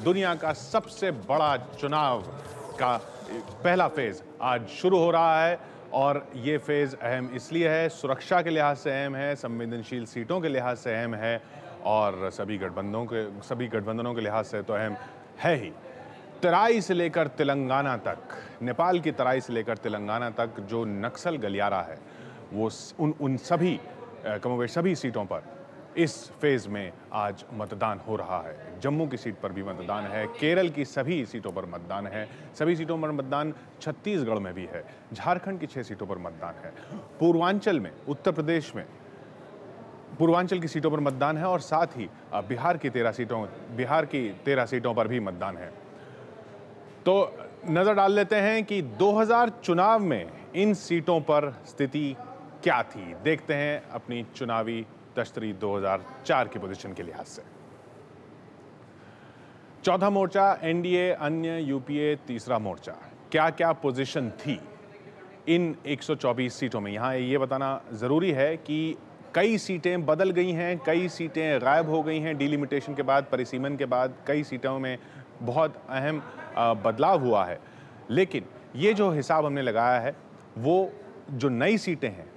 दुनिया का सबसे बड़ा चुनाव का पहला फेज आज शुरू हो रहा है और ये फेज अहम इसलिए है, सुरक्षा के लिहाज से अहम है, संवेदनशील सीटों के लिहाज से अहम है और सभी गठबंधनों के लिहाज से तो अहम है ही। तराई से लेकर तेलंगाना तक, नेपाल की तराई से लेकर तेलंगाना तक जो नक्सल गलियारा है वो उन सभी कमोबेश सभी सीटों पर इस फेज में आज मतदान हो रहा है। जम्मू की सीट पर भी मतदान है, केरल की सभी सीटों पर मतदान है, सभी सीटों पर मतदान छत्तीसगढ़ में भी है, झारखंड की 6 सीटों पर मतदान है, पूर्वांचल में, उत्तर प्रदेश में पूर्वांचल की सीटों पर मतदान है और साथ ही बिहार की 13 सीटों पर भी मतदान है। तो नजर डाल लेते हैं कि 2000 चुनाव में इन सीटों पर स्थिति क्या थी। देखते हैं अपनी चुनावी तश्तरी 2004 की पोजीशन के लिहाज से। चौथा मोर्चा एनडीए, अन्य, यूपीए, तीसरा मोर्चा, क्या क्या पोजीशन थी इन 124 सीटों में। यहां ये बताना जरूरी है कि कई सीटें बदल गई हैं, कई सीटें गायब हो गई हैं। डिलिमिटेशन के बाद, परिसीमन के बाद कई सीटों में बहुत अहम बदलाव हुआ है, लेकिन ये जो हिसाब हमने लगाया है वो जो नई सीटें हैं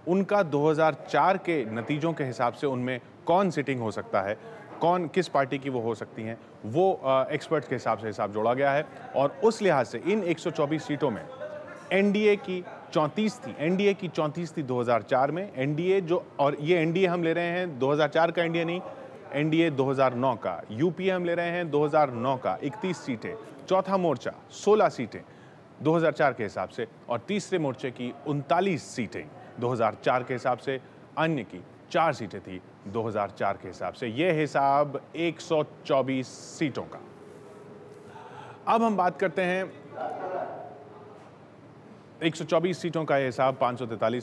उनका 2004 के नतीजों के हिसाब से उनमें कौन सिटिंग हो सकता है, कौन किस पार्टी की वो हो सकती हैं, वो एक्सपर्ट्स के हिसाब से हिसाब जोड़ा गया है। और उस लिहाज से इन 124 सीटों में एनडीए की 34 थी, एनडीए की 34 थी 2004 में। एनडीए जो, और ये एनडीए हम ले रहे हैं 2004 का एनडीए नहीं, एनडीए 2009 का। यूपीए हम ले रहे हैं 2009 का, 31 सीटें। चौथा मोर्चा 16 सीटें 2004 के हिसाब से और तीसरे मोर्चे की 39 सीटें 2004 के हिसाब से, अन्य की 4 सीटें थी 2004 के हिसाब से। यह हिसाब 124 सीटों का। अब हम बात करते हैं 124 सीटों का हिसाब 543